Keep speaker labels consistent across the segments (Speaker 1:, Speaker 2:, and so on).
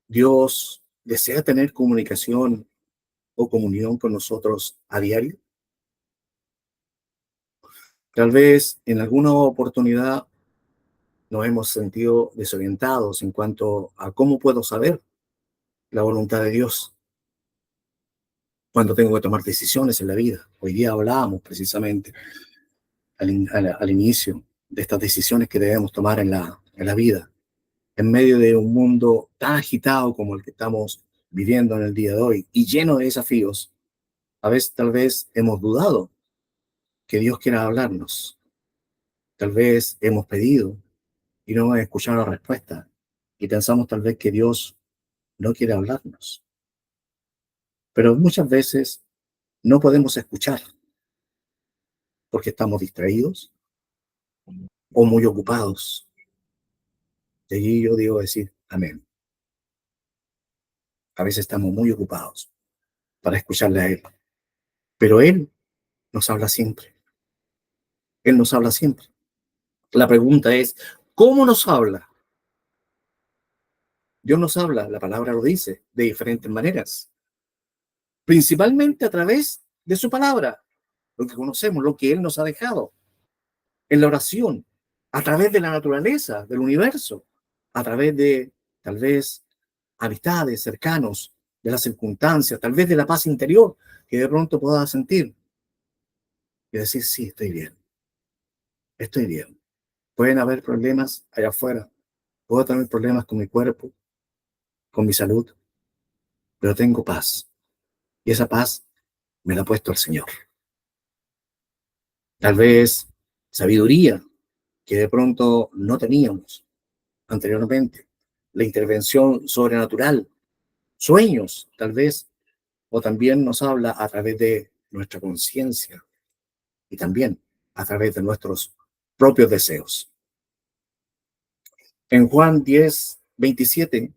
Speaker 1: Dios desea tener comunicación o comunión con nosotros a diario. Tal vez en alguna oportunidad nos hemos sentido desorientados en cuanto a cómo puedo saber la voluntad de Dios cuando tengo que tomar decisiones en la vida. Hoy día hablábamos precisamente al inicio de estas decisiones que debemos tomar en la vida, en medio de un mundo tan agitado como el que estamos viviendo en el día de hoy y lleno de desafíos. A veces tal vez hemos dudado que Dios quiera hablarnos. Tal vez hemos pedido y no hemos escuchado la respuesta y pensamos tal vez que Dios no quiere hablarnos. Pero muchas veces no podemos escuchar porque estamos distraídos o muy ocupados. De allí yo digo decir amén. A veces estamos muy ocupados para escucharle a Él, pero Él nos habla siempre. Él nos habla siempre. La pregunta es, ¿cómo nos habla? Dios nos habla, la palabra lo dice, de diferentes maneras, principalmente a través de su palabra, lo que conocemos, lo que Él nos ha dejado en la oración, a través de la naturaleza, del universo, a través de, tal vez, amistades, cercanos, de las circunstancias, tal vez de la paz interior que de pronto pueda sentir y decir, sí, estoy bien, estoy bien. Pueden haber problemas allá afuera, puedo tener problemas con mi cuerpo, con mi salud, pero tengo paz y esa paz me la ha puesto el Señor. Tal vez sabiduría que de pronto no teníamos anteriormente, la intervención sobrenatural, sueños tal vez, o también nos habla a través de nuestra conciencia y también a través de nuestros propios deseos. En Juan 10:27,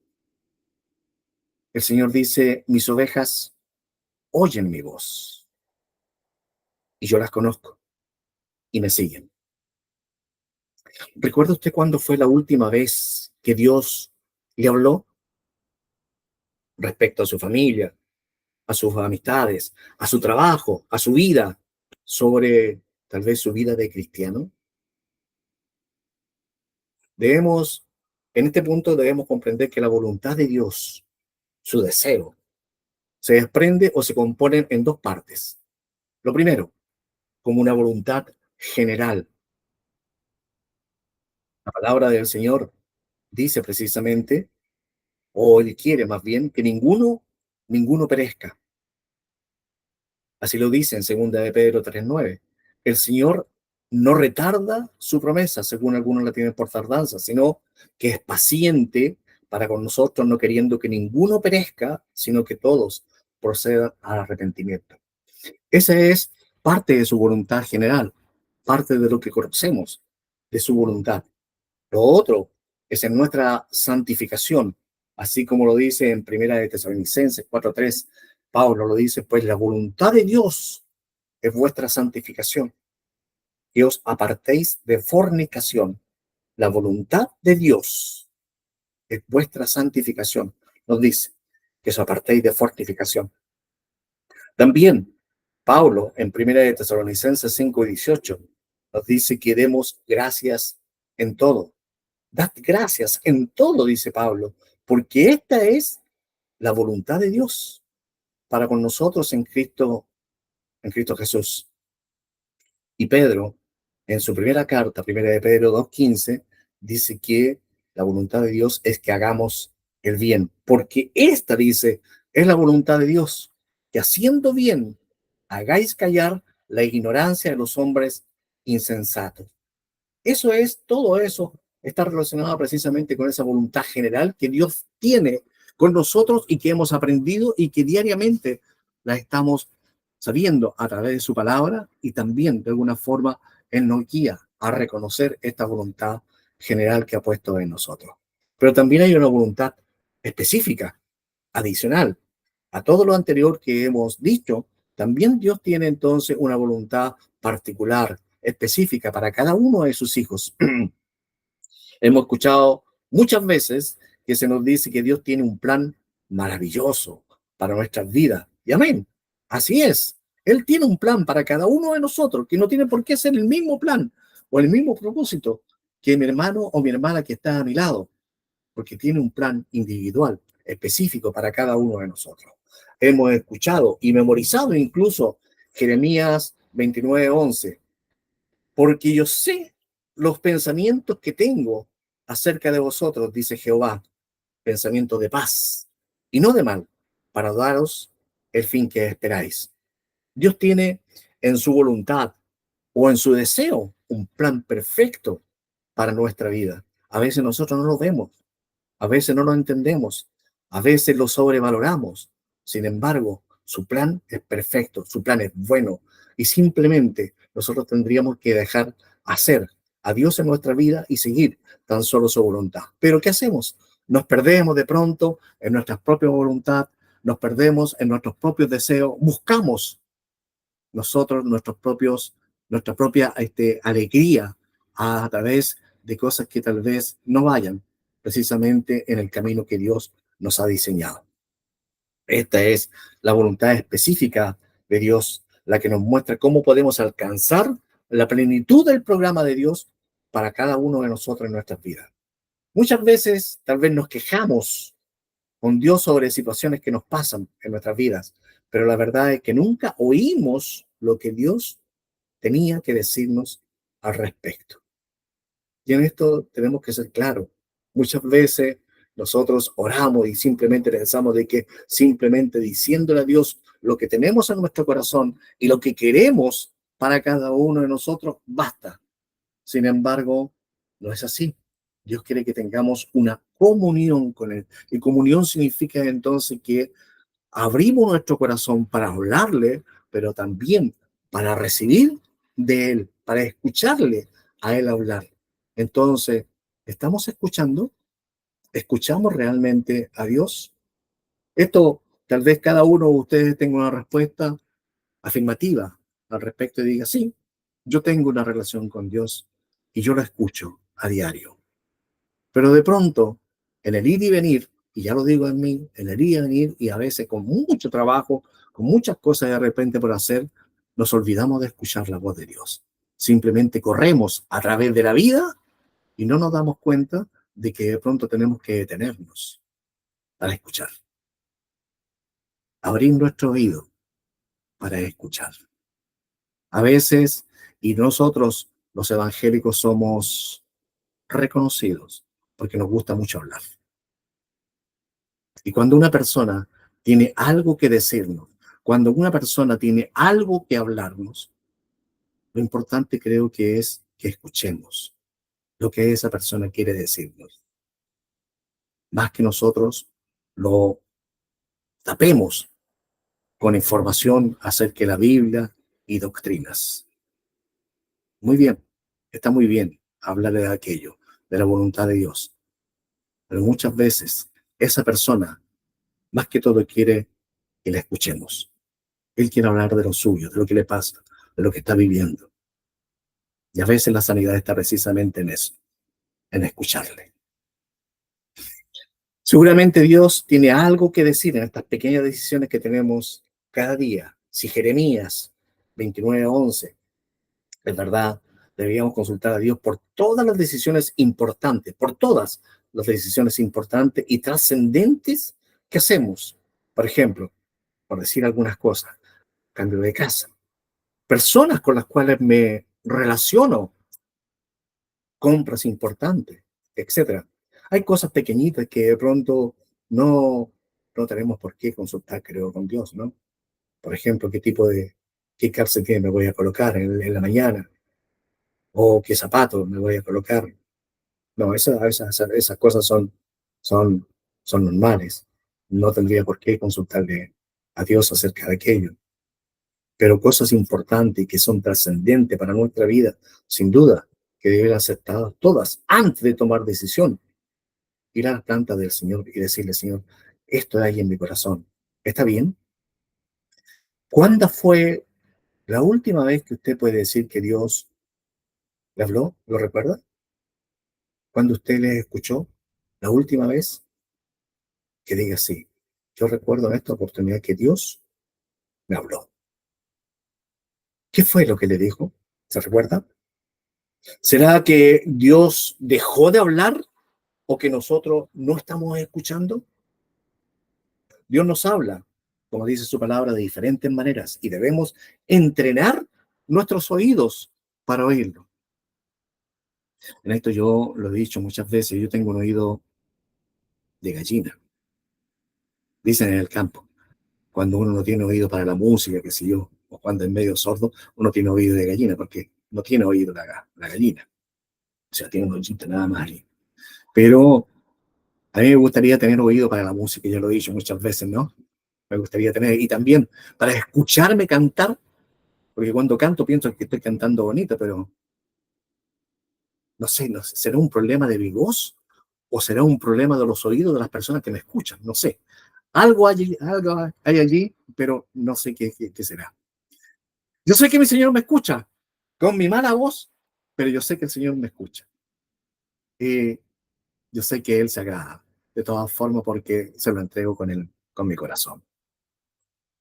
Speaker 1: el Señor dice, mis ovejas oyen mi voz y yo las conozco y me siguen. ¿Recuerda usted cuándo fue la última vez que Dios le habló respecto a su familia, a sus amistades, a su trabajo, a su vida, sobre tal vez su vida de cristiano? Debemos, en este punto debemos comprender que la voluntad de Dios, su deseo, se desprende o se compone en dos partes. Lo primero, como una voluntad general. La palabra del Señor dice precisamente, o Él quiere más bien, que ninguno perezca. Así lo dice en 2 de Pedro 3:9. El Señor no retarda su promesa, según algunos la tienen por tardanza, sino que es paciente para con nosotros, no queriendo que ninguno perezca, sino que todos procedan al arrepentimiento. Esa es parte de su voluntad general, parte de lo que conocemos de su voluntad. Lo otro es en nuestra santificación, así como lo dice en Primera de Tesalonicenses 4:3. Pablo lo dice, pues la voluntad de Dios es vuestra santificación, que os apartéis de fornicación. La voluntad de Dios es vuestra santificación. Nos dice que os apartéis de fornicación. También Pablo en Primera de Tesalonicenses 5:18 nos dice que demos gracias en todo. Dad gracias en todo, dice Pablo, porque esta es la voluntad de Dios para con nosotros en Cristo Jesús. Y Pedro, en su primera carta, primera de Pedro 2:15, dice que la voluntad de Dios es que hagamos el bien, porque esta, dice, es la voluntad de Dios, que haciendo bien hagáis callar la ignorancia de los hombres insensatos. Eso es, todo eso está relacionado precisamente con esa voluntad general que Dios tiene con nosotros y que hemos aprendido y que diariamente la estamos sabiendo a través de su palabra y también de alguna forma Él nos guía a reconocer esta voluntad general que ha puesto en nosotros. Pero también hay una voluntad específica, adicional a todo lo anterior que hemos dicho. También Dios tiene entonces una voluntad particular, específica para cada uno de sus hijos. Hemos escuchado muchas veces que se nos dice que Dios tiene un plan maravilloso para nuestras vidas. Y amén. Así es. Él tiene un plan para cada uno de nosotros, que no tiene por qué ser el mismo plan o el mismo propósito que mi hermano o mi hermana que está a mi lado, porque tiene un plan individual, específico para cada uno de nosotros. Hemos escuchado y memorizado incluso Jeremías 29:11, porque yo sé los pensamientos que tengo acerca de vosotros, dice Jehová, pensamientos de paz y no de mal, para daros el fin que esperáis. Dios tiene en su voluntad o en su deseo un plan perfecto para nuestra vida. A veces nosotros no lo vemos, a veces no lo entendemos, a veces lo sobrevaloramos. Sin embargo, su plan es perfecto, su plan es bueno y simplemente nosotros tendríamos que dejar hacer a Dios en nuestra vida y seguir tan solo su voluntad. Pero ¿qué hacemos? Nos perdemos de pronto en nuestra propia voluntad, nos perdemos en nuestros propios deseos, buscamos nosotros nuestra propia alegría a través de cosas que tal vez no vayan precisamente en el camino que Dios nos ha diseñado. Esta es la voluntad específica de Dios, la que nos muestra cómo podemos alcanzar la plenitud del programa de Dios para cada uno de nosotros en nuestras vidas. Muchas veces tal vez nos quejamos con Dios sobre situaciones que nos pasan en nuestras vidas, pero la verdad es que nunca oímos lo que Dios tenía que decirnos al respecto. Y en esto tenemos que ser claros. Muchas veces nosotros oramos y simplemente pensamos de que simplemente diciéndole a Dios lo que tenemos en nuestro corazón y lo que queremos para cada uno de nosotros, basta. Sin embargo, no es así. Dios quiere que tengamos una comunión con Él. Y comunión significa entonces que abrimos nuestro corazón para hablarle, pero también para recibir de Él, para escucharle a Él hablar. Entonces, ¿estamos escuchando? ¿Escuchamos realmente a Dios? Esto, tal vez cada uno de ustedes tenga una respuesta afirmativa al respecto y diga, sí, yo tengo una relación con Dios y yo lo escucho a diario. Pero de pronto, en el ir y venir, y ya lo digo en mí, en el ir y venir, y a veces con mucho trabajo, con muchas cosas de repente por hacer, nos olvidamos de escuchar la voz de Dios. Simplemente corremos a través de la vida y no nos damos cuenta de que de pronto tenemos que detenernos para escuchar, abrir nuestro oído para escuchar. A veces, y nosotros los evangélicos somos reconocidos porque nos gusta mucho hablar. Y cuando una persona tiene algo que decirnos, cuando una persona tiene algo que hablarnos, lo importante creo que es que escuchemos lo que esa persona quiere decirnos, más que nosotros lo tapemos con información acerca de la Biblia y doctrinas. Muy bien, está muy bien hablar de aquello, de la voluntad de Dios, pero muchas veces esa persona, más que todo, quiere que la escuchemos. Él quiere hablar de lo suyo, de lo que le pasa, de lo que está viviendo. Y a veces la sanidad está precisamente en eso, en escucharle. Seguramente Dios tiene algo que decir en estas pequeñas decisiones que tenemos cada día. Si Jeremías 29:11, es verdad, deberíamos consultar a Dios por todas las decisiones importantes, por todas las decisiones importantes y trascendentes que hacemos. Por ejemplo, por decir algunas cosas, cambio de casa, personas con las cuales me relaciono, compras importantes, etcétera. Hay cosas pequeñitas que de pronto no, no tenemos por qué consultar, creo, con Dios, ¿no? Por ejemplo, qué calcetín me voy a colocar en la mañana o qué zapatos me voy a colocar. No, esas cosas son, son normales. No tendría por qué consultarle a Dios acerca de aquello. Pero cosas importantes y que son trascendentes para nuestra vida, sin duda, que deben ser aceptadas todas antes de tomar decisión. Ir a la planta del Señor y decirle, Señor, esto hay en mi corazón. ¿Está bien? ¿Cuándo fue la última vez que usted puede decir que Dios le habló? ¿Lo recuerda? cuando usted les escuchó la última vez, que diga sí. Yo recuerdo en esta oportunidad que Dios me habló. ¿Qué fue lo que le dijo? ¿Se recuerda? ¿Será que Dios dejó de hablar o que nosotros no estamos escuchando? Dios nos habla, como dice su palabra, de diferentes maneras y debemos entrenar nuestros oídos para oírlo. En esto yo lo he dicho muchas veces, yo tengo un oído de gallina, dicen en el campo. Cuando uno no tiene oído para la música, qué sé yo, o cuando es medio sordo, uno tiene oído de gallina, porque no tiene oído la gallina. O sea, tiene un oído nada más ahí. Pero a mí me gustaría tener oído para la música, ya lo he dicho muchas veces, ¿no? Me gustaría tener, y también para escucharme cantar, porque cuando canto pienso que estoy cantando bonito, pero no sé, ¿será un problema de mi voz o será un problema de los oídos de las personas que me escuchan? No sé. Algo hay allí, pero no sé qué será. Yo sé que mi Señor me escucha con mi mala voz, pero yo sé que el Señor me escucha. Y yo sé que Él se agrada, de todas formas, porque se lo entrego con mi corazón.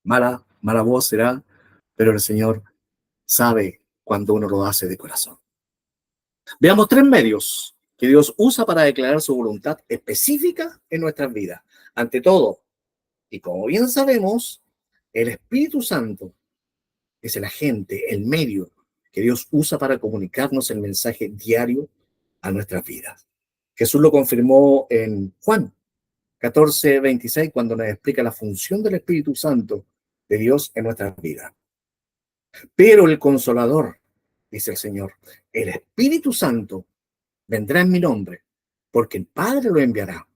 Speaker 1: Mala voz será, pero el Señor sabe cuando uno lo hace de corazón. Veamos tres medios que Dios usa para declarar su voluntad específica en nuestras vidas. Ante todo, y como bien sabemos, el Espíritu Santo es el agente, el medio que Dios usa para comunicarnos el mensaje diario a nuestras vidas. Jesús lo confirmó en Juan 14:26 cuando nos explica la función del Espíritu Santo de Dios en nuestras vidas. Pero el Consolador, dice el Señor, el Espíritu Santo vendrá en mi nombre, porque el Padre lo enviará.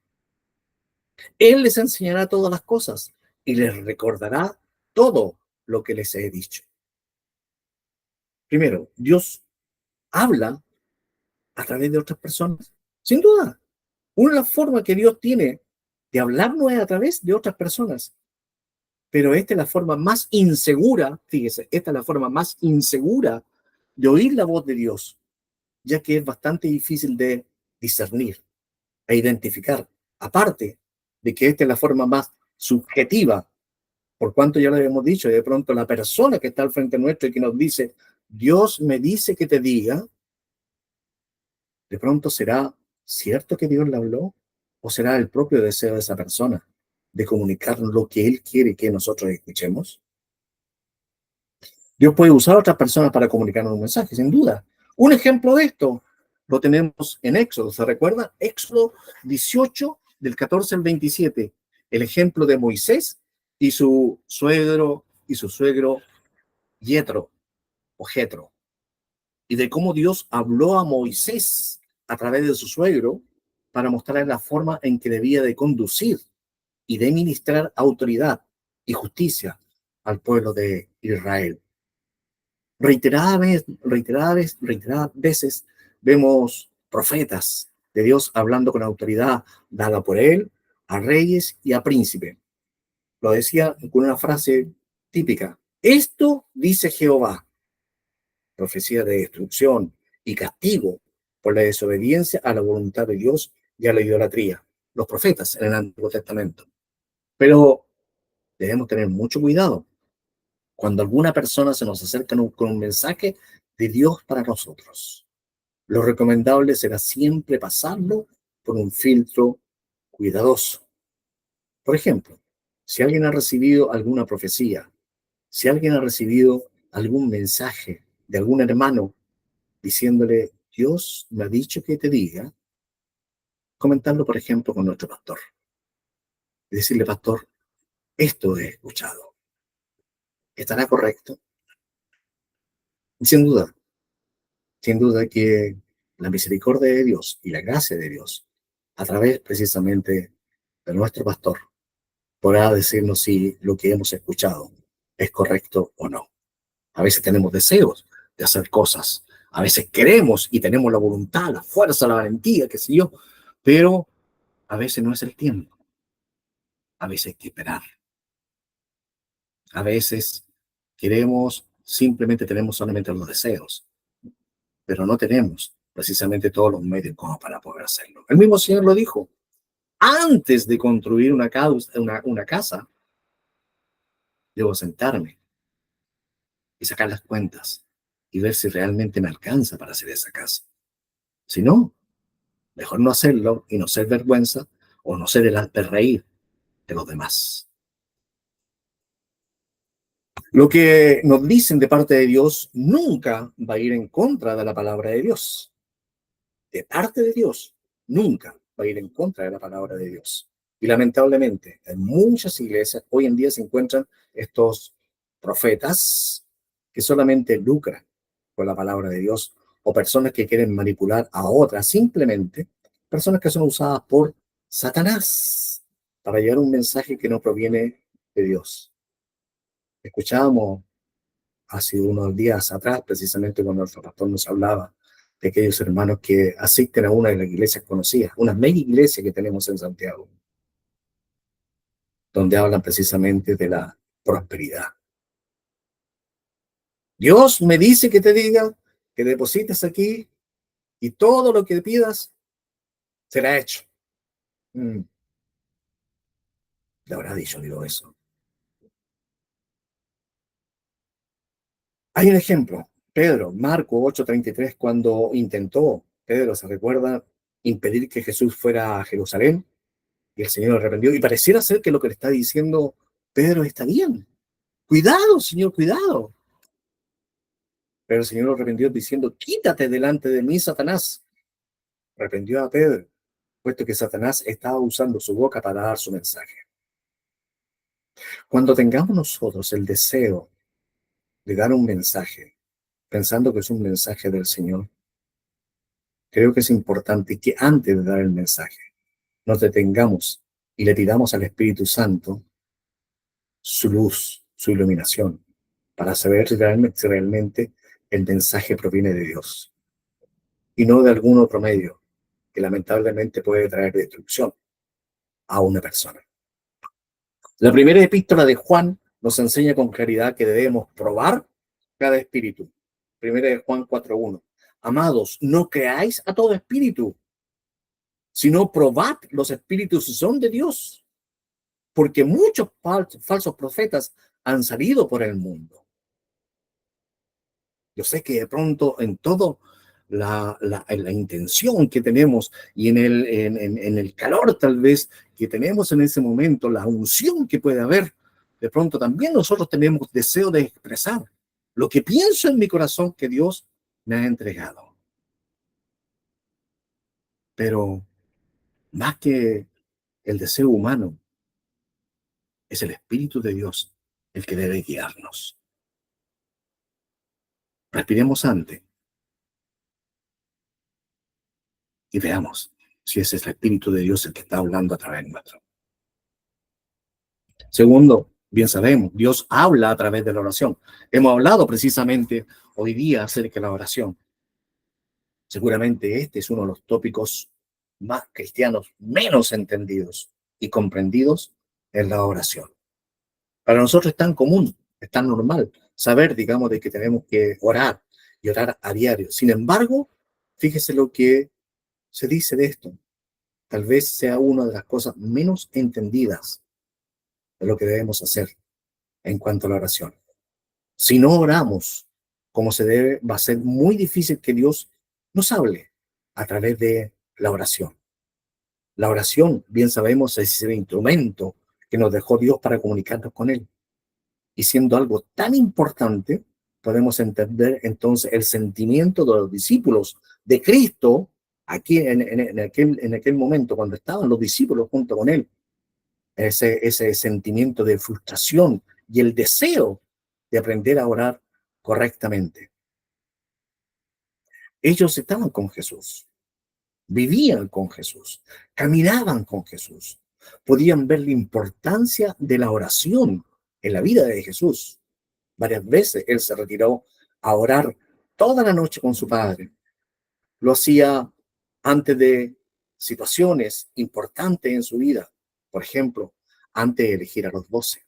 Speaker 1: Él les enseñará todas las cosas y les recordará todo lo que les he dicho. Primero, Dios habla a través de otras personas. Sin duda, una forma que Dios tiene de hablarnos es a través de otras personas. Pero esta es la forma más insegura, fíjese, esta es la forma más insegura de oír la voz de Dios, ya que es bastante difícil de discernir e identificar. Aparte de que esta es la forma más subjetiva, por cuanto ya lo habíamos dicho, de pronto la persona que está al frente nuestro y que nos dice, Dios me dice que te diga, de pronto será cierto que Dios le habló o será el propio deseo de esa persona de comunicarnos lo que Él quiere que nosotros escuchemos. Dios puede usar a otras personas para comunicarnos un mensaje, sin duda. Un ejemplo de esto lo tenemos en Éxodo, ¿se recuerda? Éxodo 18, del 14 al 27. El ejemplo de Moisés y su suegro Yetro o Jetro. Y de cómo Dios habló a Moisés a través de su suegro para mostrarle la forma en que debía de conducir y de ministrar autoridad y justicia al pueblo de Israel. Reiteradas veces vemos profetas de Dios hablando con autoridad dada por él a reyes y a príncipes. Lo decía con una frase típica. Esto dice Jehová, profecía de destrucción y castigo por la desobediencia a la voluntad de Dios y a la idolatría. Los profetas en el Antiguo Testamento. Pero debemos tener mucho cuidado cuando alguna persona se nos acerca con un mensaje de Dios para nosotros. Lo recomendable será siempre pasarlo por un filtro cuidadoso. Por ejemplo, si alguien ha recibido alguna profecía, si alguien ha recibido algún mensaje de algún hermano diciéndole, Dios me ha dicho que te diga, comentarlo, por ejemplo, con nuestro pastor. Y decirle, pastor, esto he escuchado. ¿Estará correcto? Y sin duda que la misericordia de Dios y la gracia de Dios, a través precisamente de nuestro pastor, podrá decirnos si lo que hemos escuchado es correcto o no. A veces tenemos deseos de hacer cosas, a veces queremos y tenemos la voluntad, la fuerza, la valentía, qué sé yo, pero a veces no es el tiempo, a veces hay que esperar, a veces queremos, simplemente tenemos solamente los deseos, pero no tenemos precisamente todos los medios como para poder hacerlo. El mismo Señor lo dijo. Antes de construir una casa, debo sentarme y sacar las cuentas y ver si realmente me alcanza para hacer esa casa. Si no, mejor no hacerlo y no ser vergüenza o no ser el reír de los demás. Lo que nos dicen de parte de Dios nunca va a ir en contra de la palabra de Dios. De parte de Dios, nunca va a ir en contra de la palabra de Dios. Y lamentablemente, en muchas iglesias hoy en día se encuentran estos profetas que solamente lucran con la palabra de Dios o personas que quieren manipular a otras, simplemente personas que son usadas por Satanás para llevar un mensaje que no proviene de Dios. Escuchábamos hace unos días atrás, precisamente cuando nuestro pastor nos hablaba de aquellos hermanos que asisten a una de las iglesias conocidas, una mega iglesia que tenemos en Santiago, donde hablan precisamente de la prosperidad. Dios me dice que te diga que deposites aquí y todo lo que pidas será hecho. Le habrá dicho Dios eso. Hay un ejemplo, Pedro, Marco 8:33, cuando intentó, Pedro se recuerda, impedir que Jesús fuera a Jerusalén, y el Señor lo reprendió, y pareciera ser que lo que le está diciendo Pedro está bien. Cuidado, Señor, cuidado. Pero el Señor lo reprendió diciendo, quítate delante de mí, Satanás. Reprendió a Pedro, puesto que Satanás estaba usando su boca para dar su mensaje. Cuando tengamos nosotros el deseo de dar un mensaje, pensando que es un mensaje del Señor, creo que es importante que antes de dar el mensaje, nos detengamos y le pidamos al Espíritu Santo su luz, su iluminación, para saber si realmente el mensaje proviene de Dios y no de algún otro medio que lamentablemente puede traer destrucción a una persona. La primera epístola de Juan nos enseña con claridad que debemos probar cada espíritu. Primera de Juan 4:1. Amados, no creáis a todo espíritu, sino probad los espíritus si son de Dios, porque muchos falsos profetas han salido por el mundo. Yo sé que de pronto en todo la intención que tenemos y en el calor tal vez que tenemos en ese momento, la unción que puede haber, de pronto también nosotros tenemos deseo de expresar lo que pienso en mi corazón que Dios me ha entregado. Pero más que el deseo humano, es el Espíritu de Dios el que debe guiarnos. Respiremos antes y veamos si ese es el Espíritu de Dios el que está hablando a través de nuestro. Segundo, bien sabemos, Dios habla a través de la oración. Hemos hablado precisamente hoy día acerca de la oración. Seguramente este es uno de los tópicos más cristianos, menos entendidos y comprendidos en la oración. Para nosotros es tan común, es tan normal saber, digamos, de que tenemos que orar y orar a diario. Sin embargo, fíjese lo que se dice de esto. Tal vez sea una de las cosas menos entendidas de lo que debemos hacer en cuanto a la oración. Si no oramos como se debe, va a ser muy difícil que Dios nos hable a través de la oración. La oración, bien sabemos, es el instrumento que nos dejó Dios para comunicarnos con Él. Y siendo algo tan importante, podemos entender entonces el sentimiento de los discípulos de Cristo aquí en aquel momento, cuando estaban los discípulos junto con Él. Ese sentimiento de frustración y el deseo de aprender a orar correctamente. Ellos estaban con Jesús, vivían con Jesús, caminaban con Jesús, podían ver la importancia de la oración en la vida de Jesús. Varias veces él se retiró a orar toda la noche con su padre. Lo hacía antes de situaciones importantes en su vida, por ejemplo, antes de elegir a los 12.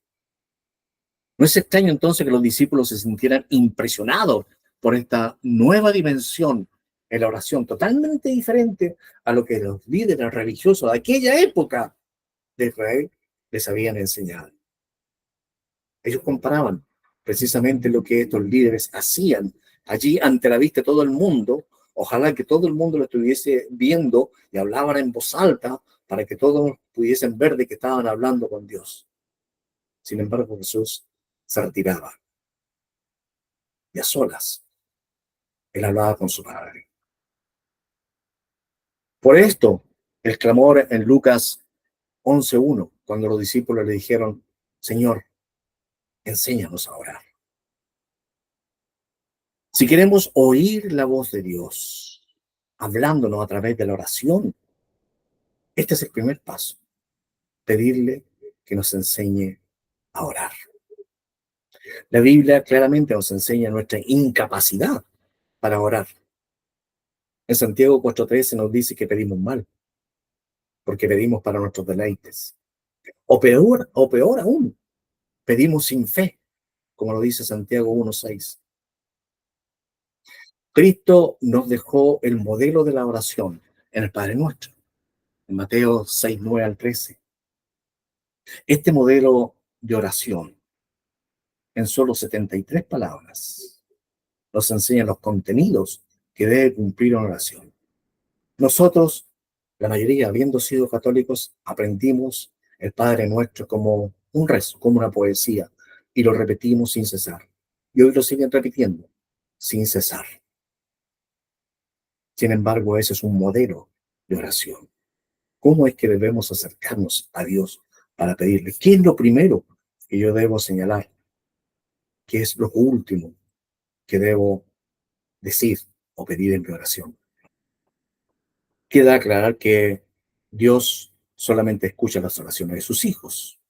Speaker 1: No es extraño entonces que los discípulos se sintieran impresionados por esta nueva dimensión en la oración, totalmente diferente a lo que los líderes religiosos de aquella época de Israel les habían enseñado. Ellos comparaban precisamente lo que estos líderes hacían allí ante la vista de todo el mundo. Ojalá que todo el mundo lo estuviese viendo y hablaban en voz alta para que todos pudiesen ver de que estaban hablando con Dios. Sin embargo, Jesús se retiraba y a solas él hablaba con su Padre. Por esto, el clamor en Lucas 11:1, cuando los discípulos le dijeron, Señor, enséñanos a orar. Si queremos oír la voz de Dios, hablándonos a través de la oración, este es el primer paso, pedirle que nos enseñe a orar. La Biblia claramente nos enseña nuestra incapacidad para orar. En Santiago 4:13 nos dice que pedimos mal, porque pedimos para nuestros deleites. O peor aún, pedimos sin fe, como lo dice Santiago 1:6. Cristo nos dejó el modelo de la oración en el Padre Nuestro, en Mateo 6:9 al 13. Este modelo de oración, en solo 73 palabras, nos enseña los contenidos que debe cumplir una oración. Nosotros, la mayoría, habiendo sido católicos, aprendimos el Padre Nuestro como un rezo, como una poesía, y lo repetimos sin cesar. Y hoy lo siguen repitiendo, sin cesar. Sin embargo, ese es un modelo de oración. ¿Cómo es que debemos acercarnos a Dios para pedirle? ¿Qué es lo primero que yo debo señalar? ¿Qué es lo último que debo decir o pedir en mi oración? Queda aclarar que Dios solamente escucha las oraciones de sus hijos.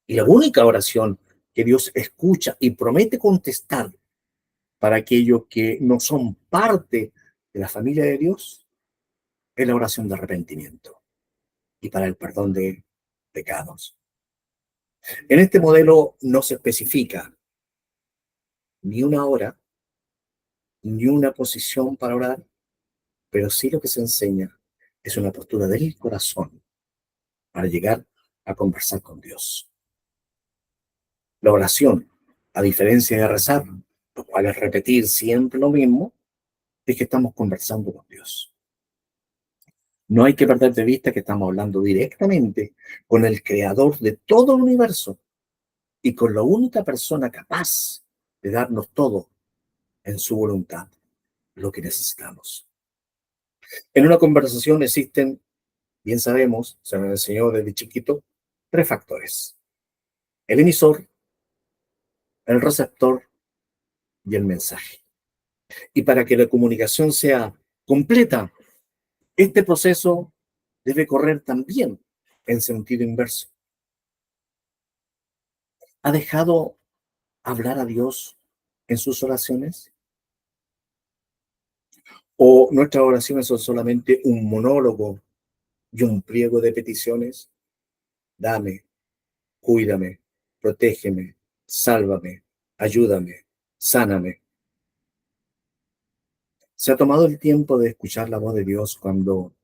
Speaker 1: Y la única oración que Dios escucha y promete contestar para aquellos que no son parte de la familia de Dios es la oración de arrepentimiento y para el perdón de pecados. En este modelo no se especifica ni una hora, ni una posición para orar, pero sí lo que se enseña es una postura del corazón para llegar a conversar con Dios. La oración, a diferencia de rezar, lo cual es repetir siempre lo mismo, es que estamos conversando con Dios. No hay que perder de vista que estamos hablando directamente con el creador de todo el universo y con la única persona capaz de darnos todo en su voluntad, lo que necesitamos. En una conversación existen, bien sabemos, se nos enseñó desde chiquito, tres factores: el emisor, el receptor y el mensaje. Y para que la comunicación sea completa, este proceso debe correr también en sentido inverso. ¿Ha dejado hablar a Dios en sus oraciones? ¿O nuestras oraciones son solamente un monólogo y un pliego de peticiones? Dame, cuídame, protégeme, sálvame, ayúdame, sáname. ¿Se ha tomado el tiempo de escuchar la voz de Dios cuando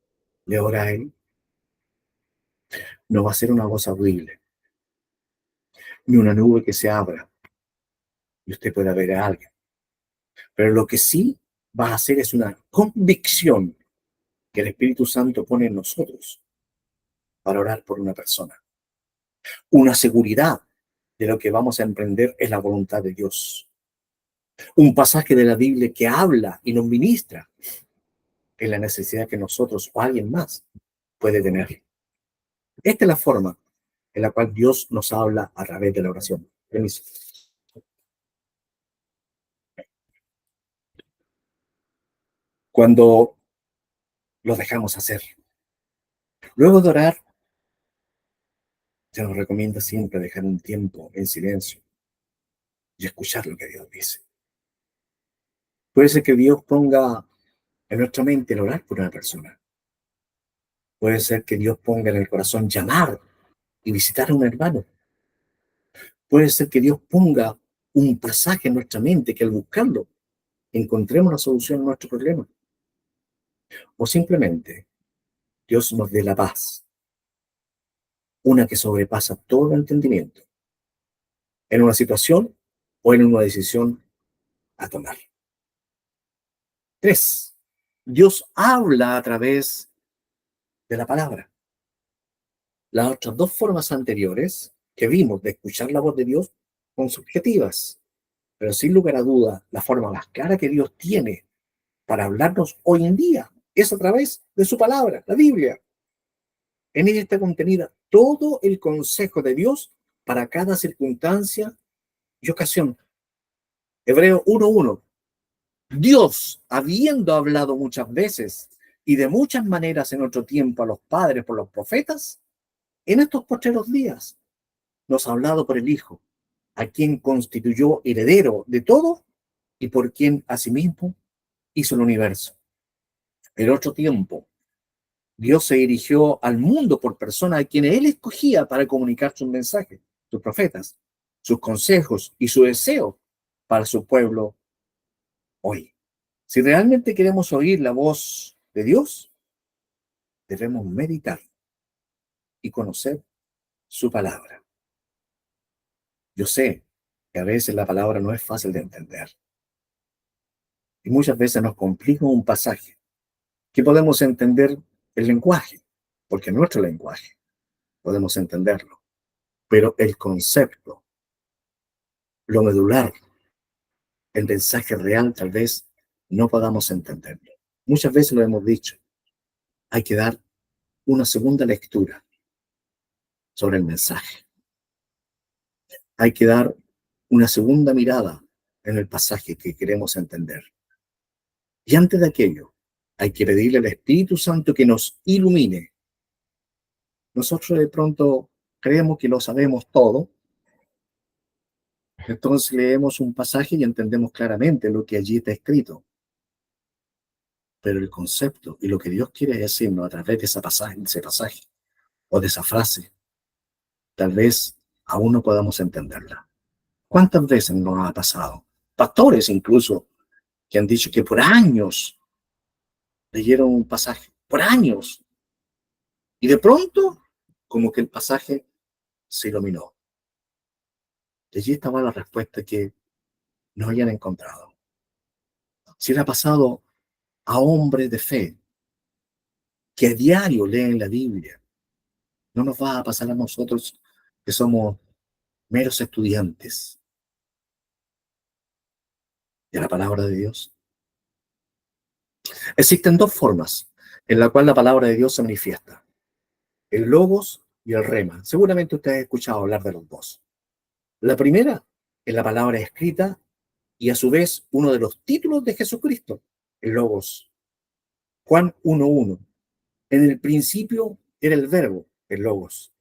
Speaker 1: le ora a Él? No va a ser una voz audible, ni una nube que se abra y usted pueda ver a alguien. Pero lo que sí va a hacer es una convicción que el Espíritu Santo pone en nosotros para orar por una persona. Una seguridad de lo que vamos a emprender es la voluntad de Dios. Un pasaje de la Biblia que habla y nos ministra en la necesidad que nosotros o alguien más puede tener. Esta es la forma en la cual Dios nos habla a través de la oración. Permiso. Cuando lo dejamos hacer. Luego de orar, se nos recomienda siempre dejar un tiempo en silencio y escuchar lo que Dios dice. Puede ser que Dios ponga en nuestra mente el orar por una persona. Puede ser que Dios ponga en el corazón llamar y visitar a un hermano. Puede ser que Dios ponga un pasaje en nuestra mente que al buscarlo encontremos la solución a nuestro problema. o simplemente Dios nos dé la paz, una que sobrepasa todo entendimiento, en una situación o en una decisión a tomar. 3. Dios habla a través de la palabra. Las otras dos formas anteriores que vimos de escuchar la voz de Dios son subjetivas, pero sin lugar a duda, la forma más clara que Dios tiene para hablarnos hoy en día es a través de su palabra, la Biblia. En ella está contenida todo el consejo de Dios para cada circunstancia y ocasión. Hebreo 1:1. Dios, habiendo hablado muchas veces y de muchas maneras en otro tiempo a los padres por los profetas, en estos postreros días nos ha hablado por el Hijo, a quien constituyó heredero de todo y por quien asimismo hizo el universo. En otro tiempo, Dios se dirigió al mundo por personas a quienes Él escogía para comunicar sus mensajes, sus profetas, sus consejos y su deseo para su pueblo hoy. Si realmente queremos oír la voz de Dios, debemos meditar y conocer su palabra. Yo sé que a veces la palabra no es fácil de entender y muchas veces nos complica un pasaje que podemos entender el lenguaje, porque nuestro lenguaje podemos entenderlo, pero el concepto, lo medular, el mensaje real tal vez no podamos entenderlo. Muchas veces lo hemos dicho, hay que dar una segunda lectura sobre el mensaje. Hay que dar una segunda mirada en el pasaje que queremos entender. Y antes de aquello, hay que pedirle al Espíritu Santo que nos ilumine. Nosotros de pronto creemos que lo sabemos todo, entonces leemos un pasaje y entendemos claramente lo que allí está escrito. Pero el concepto y lo que Dios quiere decirnos a través de ese pasaje o de esa frase, tal vez aún no podamos entenderla. ¿Cuántas veces nos ha pasado? Pastores incluso que han dicho que por años leyeron un pasaje, por años, y de pronto como que el pasaje se iluminó. Y allí estaba la respuesta que no habían encontrado. Si le ha pasado a hombres de fe que a diario leen la Biblia, no nos va a pasar a nosotros que somos meros estudiantes de la palabra de Dios. Existen dos formas en la cual la palabra de Dios se manifiesta: el logos y el rema. Seguramente usted ha escuchado hablar de los dos. La primera es la palabra escrita y a su vez uno de los títulos de Jesucristo, el logos. Juan 1:1. En el principio era el verbo, el logos.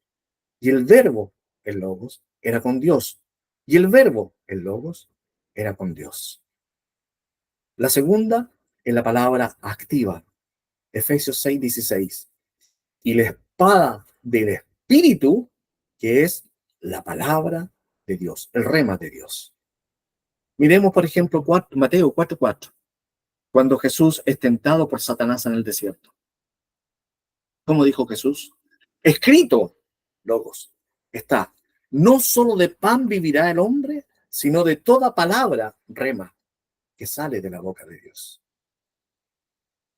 Speaker 1: Y el verbo, el logos, era con Dios. Y el verbo, el logos, era con Dios. La segunda es la palabra activa, Efesios 6:16. Y la espada del Espíritu, que es la palabra de Dios, el rema de Dios. Miremos, por ejemplo, Mateo 4:4, cuando Jesús es tentado por Satanás en el desierto. ¿Cómo dijo Jesús? Escrito, logos, está, no solo de pan vivirá el hombre, sino de toda palabra, rema, que sale de la boca de Dios.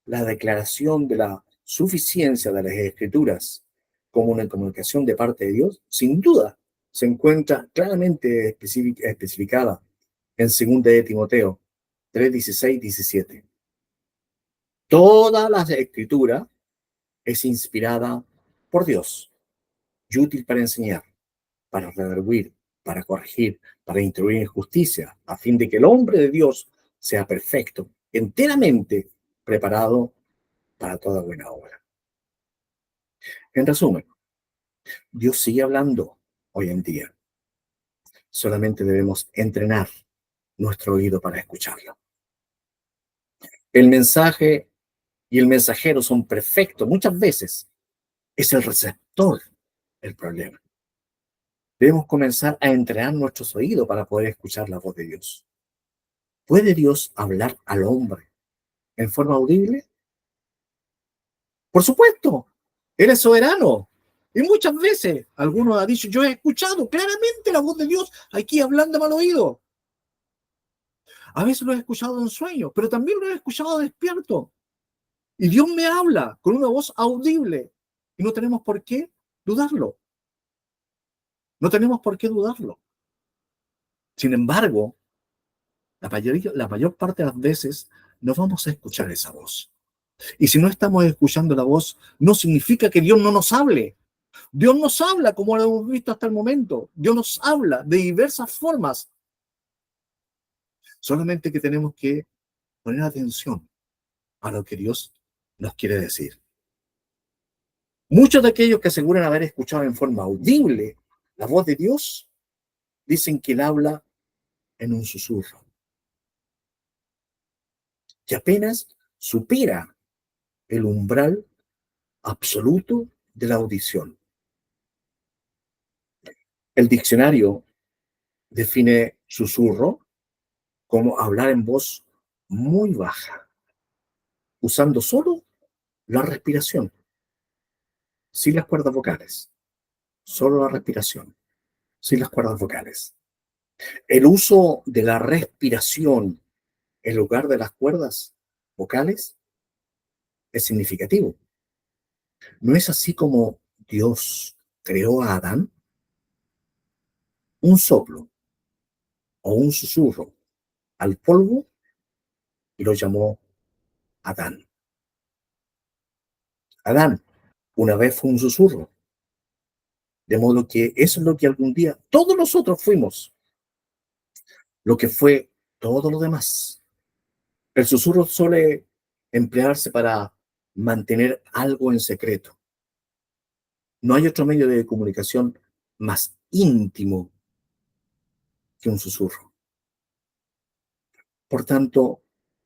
Speaker 1: La declaración de la suficiencia de las Escrituras como una comunicación de parte de Dios, sin duda, se encuentra claramente especificada en 2 de Timoteo 3:16-17. Toda la Escritura es inspirada por Dios y útil para enseñar, para redarguir, para corregir, para instruir en justicia, a fin de que el hombre de Dios sea perfecto, enteramente preparado para toda buena obra. En resumen, Dios sigue hablando hoy en día. Solamente debemos entrenar nuestro oído para escucharlo. El mensaje y el mensajero son perfectos. Muchas veces es el receptor el problema. Debemos comenzar a entrenar nuestros oídos para poder escuchar la voz de Dios. ¿Puede Dios hablar al hombre en forma audible? Por supuesto, Él es soberano. Y muchas veces algunos han dicho, yo he escuchado claramente la voz de Dios aquí hablando al oído. A veces lo he escuchado en sueños, pero también lo he escuchado despierto. Y Dios me habla con una voz audible. Y no tenemos por qué dudarlo. No tenemos por qué dudarlo. Sin embargo, la mayor parte de las veces no vamos a escuchar esa voz. Y si no estamos escuchando la voz, no significa que Dios no nos hable. Dios nos habla como lo hemos visto hasta el momento. Dios nos habla de diversas formas. Solamente que tenemos que poner atención a lo que Dios nos quiere decir. Muchos de aquellos que aseguran haber escuchado en forma audible la voz de Dios, dicen que Él habla en un susurro, que apenas supera el umbral absoluto de la audición. El diccionario define susurro como hablar en voz muy baja, usando solo la respiración, sin las cuerdas vocales, solo la respiración, sin las cuerdas vocales. El uso de la respiración en lugar de las cuerdas vocales es significativo. ¿No es así como Dios creó a Adán? Un soplo o un susurro al polvo y lo llamó Adán. Adán una vez fue un susurro, de modo que eso es lo que algún día todos nosotros fuimos, lo que fue todo lo demás. El susurro suele emplearse para mantener algo en secreto. No hay otro medio de comunicación más íntimo que un susurro. Por tanto,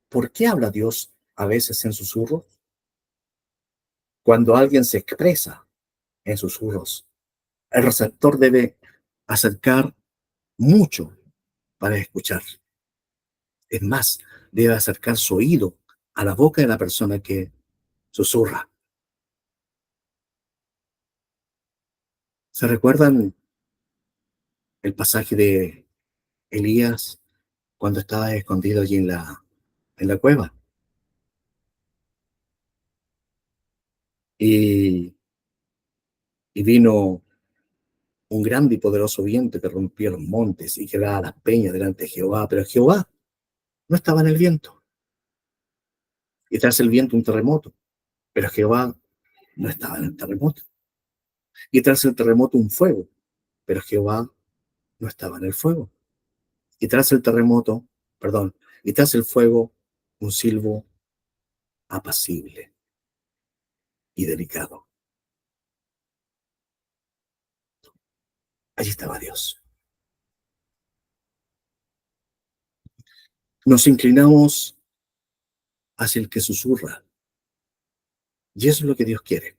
Speaker 1: ¿por qué habla Dios a veces en susurros? Cuando alguien se expresa en susurros, el receptor debe acercar mucho para escuchar. Es más, debe acercar su oído a la boca de la persona que susurra. ¿Se recuerdan el pasaje de Elías cuando estaba escondido allí en la cueva? Y, y vino un grande y poderoso viento que rompía los montes y quebraba las peñas delante de Jehová, pero Jehová no estaba en el viento. Y tras el viento un terremoto, pero Jehová no estaba en el terremoto. Y tras el terremoto un fuego, pero Jehová no estaba en el fuego. Y tras el terremoto, perdón, y tras el fuego un silbo apacible y delicado. Allí estaba Dios. Nos inclinamos hacia el que susurra. Y eso es lo que Dios quiere.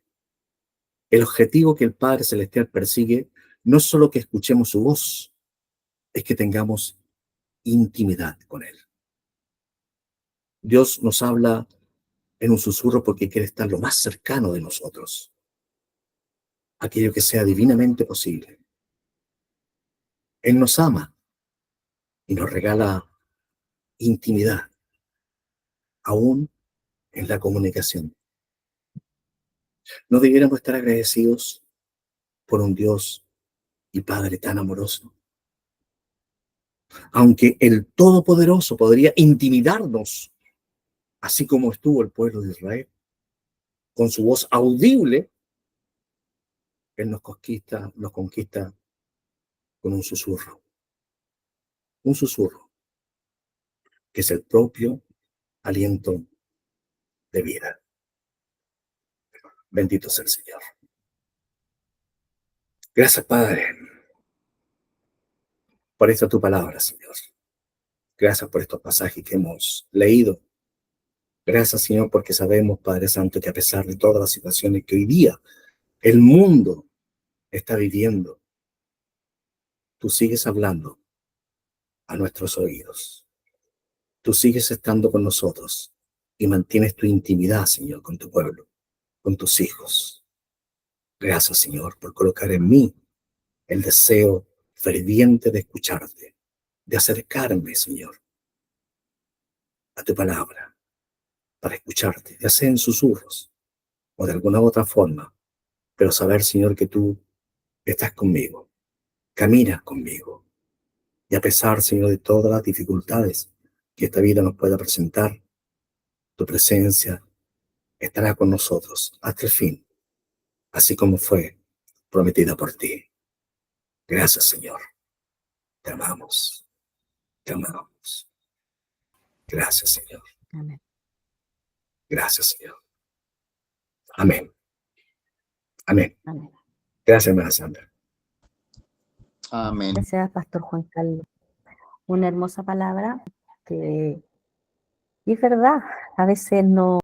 Speaker 1: El objetivo que el Padre Celestial persigue no es solo que escuchemos su voz, es que tengamos intimidad con Él. Dios nos habla en un susurro porque quiere estar lo más cercano de nosotros, aquello que sea divinamente posible. Él nos ama y nos regala intimidad, aún en la comunicación. ¿No debiéramos estar agradecidos por un Dios y Padre tan amoroso? Aunque el Todopoderoso podría intimidarnos, así como estuvo el pueblo de Israel, con su voz audible, Él nos conquista con un susurro, que es el propio aliento de vida. Bendito sea el Señor. Gracias, Padre, por esta tu palabra, Señor. Gracias por estos pasajes que hemos leído. Gracias, Señor, porque sabemos, Padre Santo, que a pesar de todas las situaciones que hoy día el mundo está viviendo, tú sigues hablando a nuestros oídos. Tú sigues estando con nosotros y mantienes tu intimidad, Señor, con tu pueblo. con tus hijos. Gracias, Señor, por colocar en mí el deseo ferviente de escucharte, de acercarme, Señor, a tu palabra, para escucharte, ya sea en susurros o de alguna otra forma, pero saber, Señor, que tú estás conmigo, caminas conmigo. Y a pesar, Señor, de todas las dificultades que esta vida nos pueda presentar, tu presencia estará con nosotros hasta el fin, así como fue prometida por ti. Gracias, Señor. Te amamos. Te amamos. Gracias, Señor.
Speaker 2: Amén.
Speaker 1: Gracias, Señor. Amén. Amén.
Speaker 2: Amén.
Speaker 1: Gracias, hermana Sandra.
Speaker 3: Amén.
Speaker 2: Gracias, Pastor Juan Carlos. Una hermosa palabra que y es verdad, a veces no